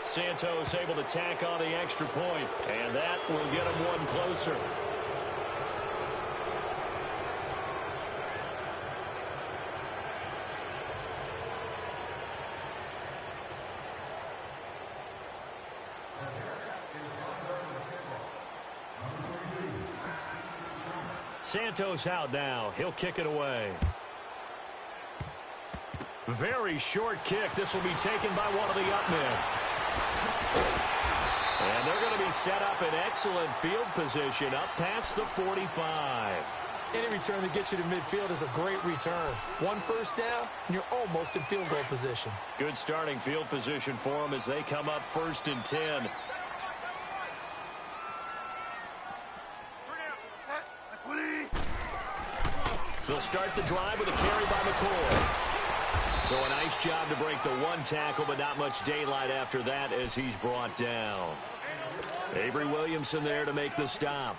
Santos able to tack on the extra point, and that will get him one closer. Santos out now. He'll kick it away. Very short kick. This will be taken by one of the up men. And they're going to be set up in excellent field position up past the 45. Any return that gets you to midfield is a great return. 1 1st down, and you're almost in field goal position. Good starting field position for them as they come up 1st and 10. They'll start the drive with a carry by McCoy. So a nice job to break the one tackle, but not much daylight after that as he's brought down. Avery Williamson there to make the stop.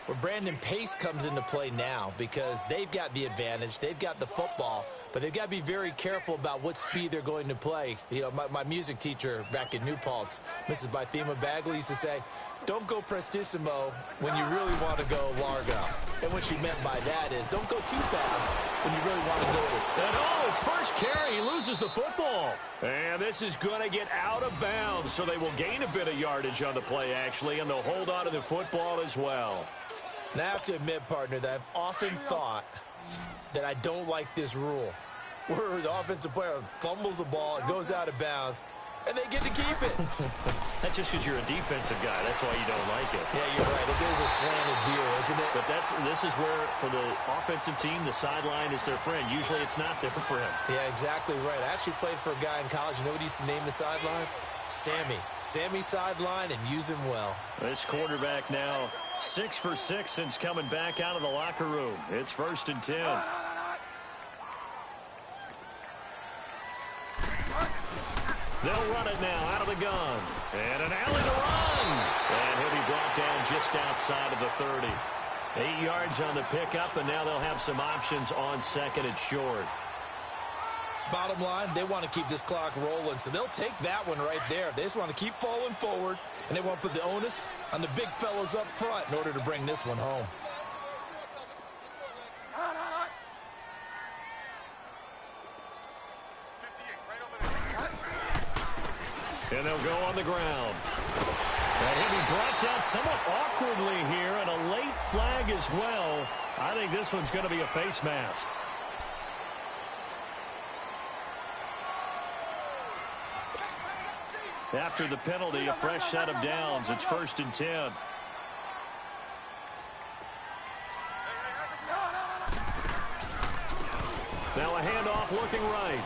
Well, Brandon, pace comes into play now because they've got the advantage. They've got the football, but they've got to be very careful about what speed they're going to play. You know, my music teacher back in New Paltz, Mrs. Bythema Bagley, used to say, don't go prestissimo when you really want to go largo. And what she meant by that is don't go too fast when you really want to go it. And oh, his first carry, he loses the football. And this is going to get out of bounds, so they will gain a bit of yardage on the play, actually, and they'll hold on to the football as well. Now, I have to admit, partner, that I've often thought that I don't like this rule, where the offensive player fumbles the ball, it goes out of bounds, and they get to keep it. That's just because you're a defensive guy. That's why you don't like it. Yeah, you're right. It is a slanted view, isn't it? But this is where, for the offensive team, the sideline is their friend. Usually it's not their friend. Yeah, exactly right. I actually played for a guy in college. You know what he used to name the sideline? Sammy. Sammy sideline, and use him well. This quarterback now 6 for 6 since coming back out of the locker room. It's 1st and 10. They'll run it now out of the gun. And an alley to run. And he'll be brought down just outside of the 30. 8 yards on the pickup, and now they'll have some options on 2nd and short. Bottom line, they want to keep this clock rolling, so they'll take that one right there. They just want to keep falling forward, and they want to put the onus on the big fellas up front in order to bring this one home. And they'll go on the ground. And he'll be brought down somewhat awkwardly here, and a late flag as well. I think this one's going to be a face mask. After the penalty, a fresh set of downs. It's 1st and 10. Now a handoff looking right.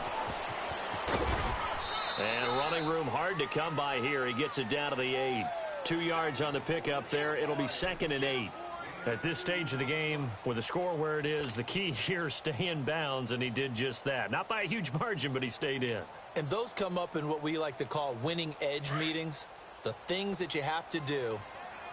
And running room hard to come by here. He gets it down to the 8. 2 yards on the pickup there. It'll be 2nd and 8. At this stage of the game, with the score where it is, the key here is stay in bounds, and he did just that. Not by a huge margin, but he stayed in. And those come up in what we like to call winning edge meetings. The things that you have to do,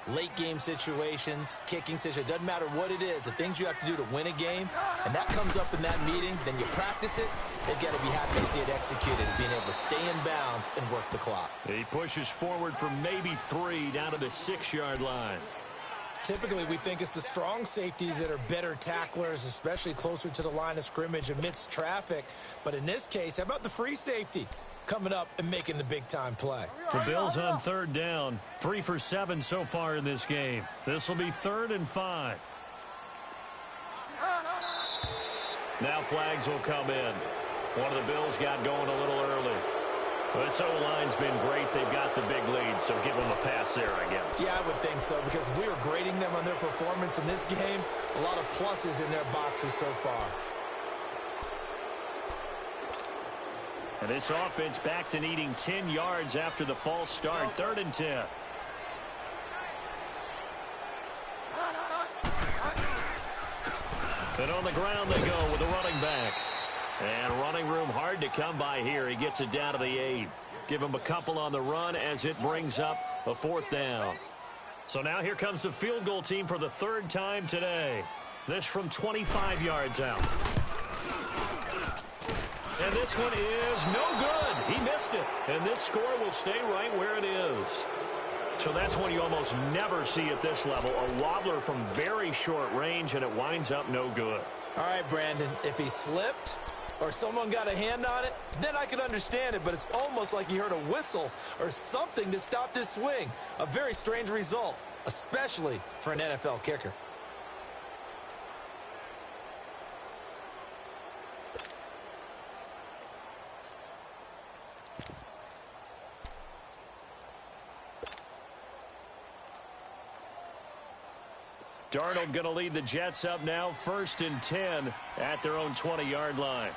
late game situations, kicking situations, doesn't matter what it is, the things you have to do to win a game, and that comes up in that meeting, then you practice it, they've got to be happy to see it executed, being able to stay in bounds and work the clock. He pushes forward for maybe 3 down to the 6-yard line. Typically, we think it's the strong safeties that are better tacklers, especially closer to the line of scrimmage amidst traffic. But in this case, how about the free safety coming up and making the big-time play? The Bills on 3rd down. 3 for 7 so far in this game. This will be 3rd and 5. Now flags will come in. One of the Bills got going a little early. This O-line's been great. They've got the big lead, so give them a pass there, I guess. Yeah, I would think so, because if we were grading them on their performance in this game, a lot of pluses in their boxes so far. And this offense back to needing 10 yards after the false start. 3rd and 10. And on the ground they go with a running back. And running room hard to come by here. He gets it down to the 8. Give him a couple on the run as it brings up a 4th down. So now here comes the field goal team for the 3rd time today. This from 25 yards out. And this one is no good. He missed it. And this score will stay right where it is. So that's one you almost never see at this level. A wobbler from very short range, and it winds up no good. All right, Brandon, if he slipped or someone got a hand on it, then I could understand it, but it's almost like you heard a whistle or something to stop this swing. A very strange result, especially for an NFL kicker. Darnold going to lead the Jets up now, 1st and 10 at their own 20-yard line.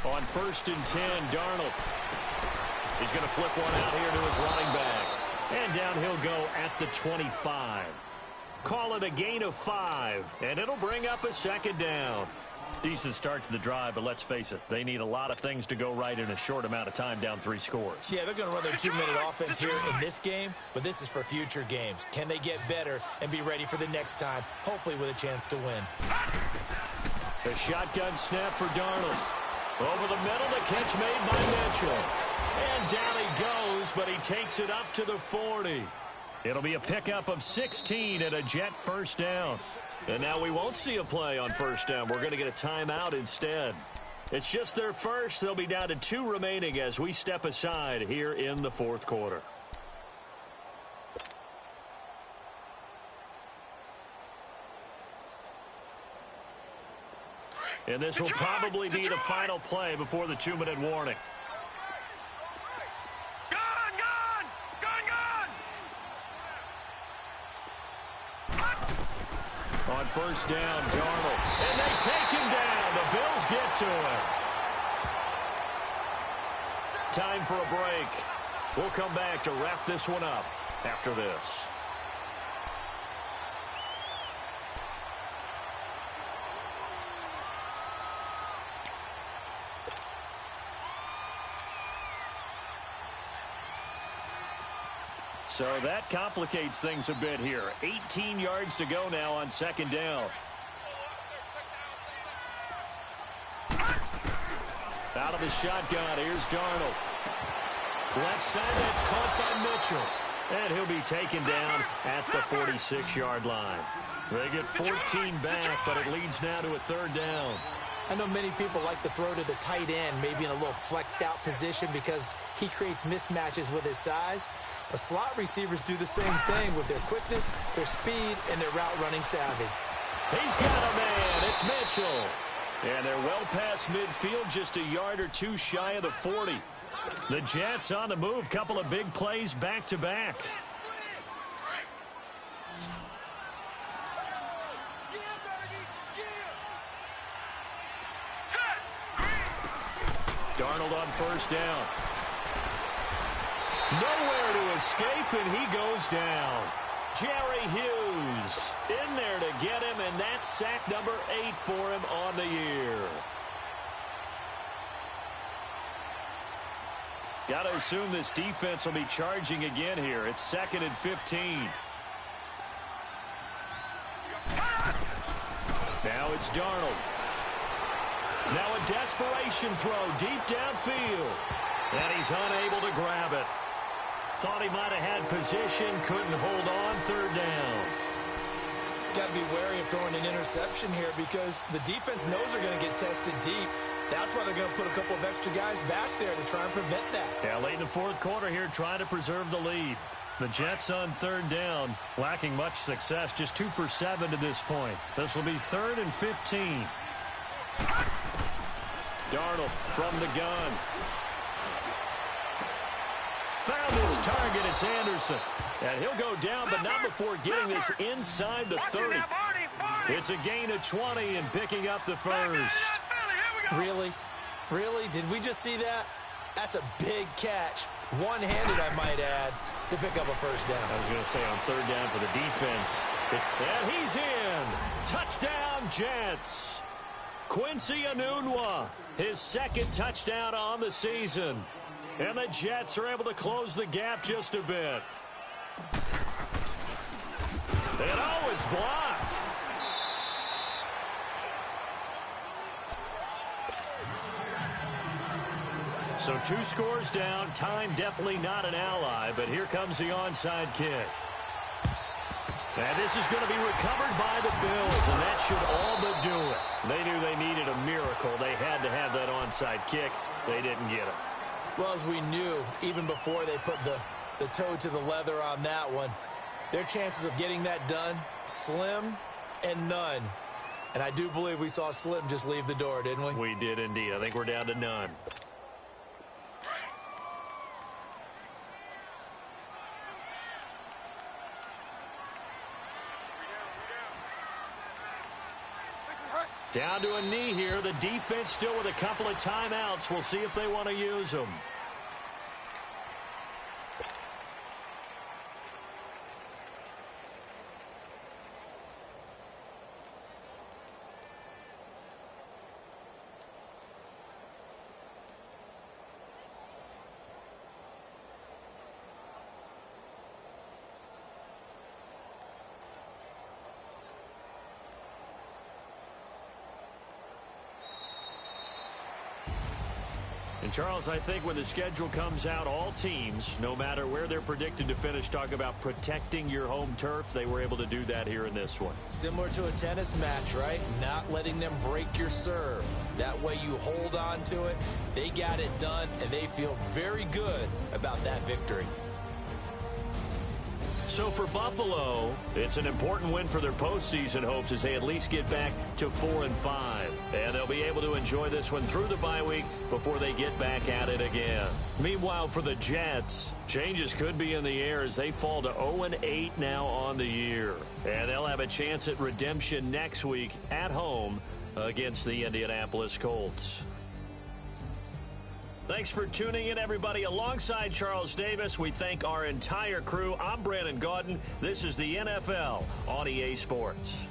On 1st and 10, Darnold. He's going to flip one out here to his running back. And down he'll go at the 25. Call it a gain of 5, and it'll bring up a second down. Decent start to the drive, but let's face it, they need a lot of things to go right in a short amount of time, down 3 scores. Yeah, they're going to run their 2-minute offense here in this game, but this is for future games. Can they get better and be ready for the next time, hopefully with a chance to win? The shotgun snap for Darnold. Over the middle, the catch made by Mitchell. And down he goes, but he takes it up to the 40. It'll be a pickup of 16 and a Jet first down. And now we won't see a play on first down. We're going to get a timeout instead. It's just their first. They'll be down to 2 remaining as we step aside here in the 4th quarter. And this will probably be the final play before the 2-minute warning. On first down, Darnold. And they take him down. The Bills get to him. Time for a break. We'll come back to wrap this one up after this. So that complicates things a bit here. 18 yards to go now on second down. Out of the shotgun, here's Darnold. Left side, that's caught by Mitchell. And he'll be taken down at the 46-yard line. They get 14 back, but it leads now to a 3rd down. I know many people like to throw to the tight end, maybe in a little flexed out position because he creates mismatches with his size. But slot receivers do the same thing with their quickness, their speed, and their route running savvy. He's got a man. It's Mitchell. And they're well past midfield, just a yard or 2 shy of the 40. The Jets on the move, couple of big plays back to back. Darnold on first down. Nowhere to escape, and he goes down. Jerry Hughes in there to get him, and that's sack number 8 for him on the year. Got to assume this defense will be charging again here. It's 2nd and 15. Now it's Darnold. Now a desperation throw deep downfield. And he's unable to grab it. Thought he might have had position, couldn't hold on, 3rd down. Got to be wary of throwing an interception here because the defense knows they're going to get tested deep. That's why they're going to put a couple of extra guys back there to try and prevent that. Yeah, late in the 4th quarter here, trying to preserve the lead. The Jets on 3rd down, lacking much success, just 2 for 7 to this point. This will be 3rd and 15. Darnold from the gun. Found his target, it's Anderson. And he'll go down, but not before getting this inside the 30. It's a gain of 20 and picking up the first. Really? Really? Did we just see that? That's a big catch. One-handed, I might add, to pick up a first down. I was going to say on 3rd down for the defense. And he's in. Touchdown, Jets. Quincy Enunwa, his 2nd touchdown on the season. And the Jets are able to close the gap just a bit. And oh, it's blocked. So 2 scores down. Time definitely not an ally, but here comes the onside kick. And this is going to be recovered by the Bills, and that should all but do it. They knew they needed a miracle. They had to have that onside kick. They didn't get it. Well, as we knew, even before they put the toe to the leather on that one, their chances of getting that done, slim and none. And I do believe we saw Slim just leave the door, didn't we? We did indeed. I think we're down to none. Down to a knee here. The defense still with a couple of timeouts. We'll see if they want to use them. And, Charles, I think when the schedule comes out, all teams, no matter where they're predicted to finish, talk about protecting your home turf. They were able to do that here in this one. Similar to a tennis match, right? Not letting them break your serve. That way you hold on to it. They got it done, and they feel very good about that victory. So for Buffalo, it's an important win for their postseason hopes as they at least get back to 4-5. And they'll be able to enjoy this one through the bye week before they get back at it again. Meanwhile, for the Jets, changes could be in the air as they fall to 0-8 now on the year. And they'll have a chance at redemption next week at home against the Indianapolis Colts. Thanks for tuning in, everybody. Alongside Charles Davis, we thank our entire crew. I'm Brandon Gaudin. This is the NFL on EA Sports.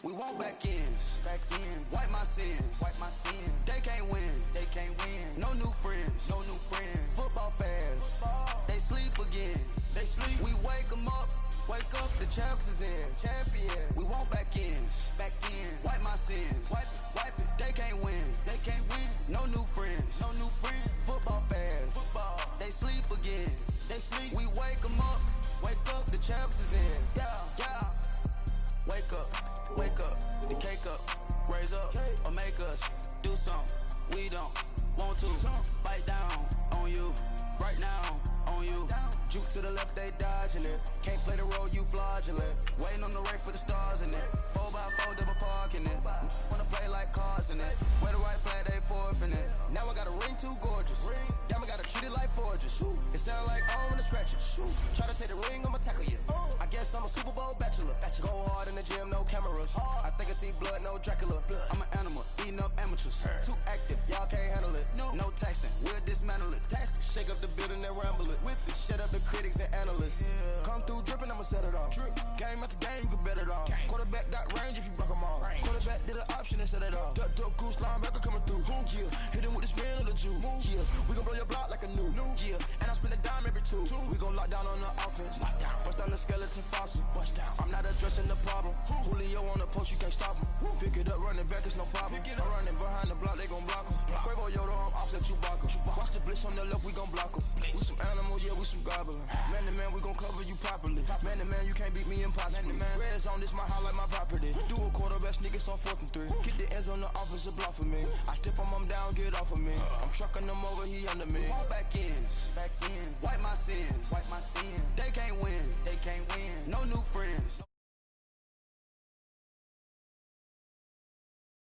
We want back ends. Wipe my sins. They can't win. No new friends. Football fans. They sleep again. We wake them up. Wake up, the champs is in. We want back ends. Wipe my sins. Wipe it. They can't win. No new friends. Football fans. They sleep again. We wake them up. Wake up, the champs is in. Yeah. make us do something we don't want to. Bite down on you, right now on you. Juke to the left, they dodging it. Can't play the role, you fraudulent. Waiting on the right for the stars in it. 4x4 double parking it. Wanna play like cars in it. Wear the right flag, they forfeiting it. Now I got a ring too gorgeous. Damn, I gotta treat it like forges. It sound like I'm in a scratcher. Try to take the ring, I'ma tackle you. I guess I'm a Super Bowl bachelor. Go hard in the gym, no cameras. I think I see blood, no Dracula. I'm an animal, eating up amateurs. Too active, y'all can't handle it. No taxing, we'll dismantle it. Shake up the building and ramble it. Shut up the critics and analysts. Come through dripping, I'ma set it off. Game after game, you can bet it off. Quarterback got range if you block them all. Quarterback did an option and set it off. Duck goose linebacker coming through. Yeah, hit him with the spin of the Jew. Yeah, we gon' blow your block like a new. Yeah, and I spend a dime every two. We gon' lock down on the offense. Bust down the skeleton fossil. I'm not addressing the problem. Julio on the post, you can't stop him. Pick it up, running back, it's no problem. I'm running behind the block, they gon' block him. Quavo Yoda, I'm offset Chewbacca. Watch the blitz on the left, we gon' block him. We some animal, yeah, we some gobbler. Man to man, we gon' cover you properly. Man to man, you can't beat me impossibly. Red zone, this my highlight, my property. Do a quarterback sneakers on 4th and 3. Get the ends on the offensive block for me. I step on him down, get off of me. I'm trucking them over, he under me. All back ends, wipe my sins. They can't win, no new friends.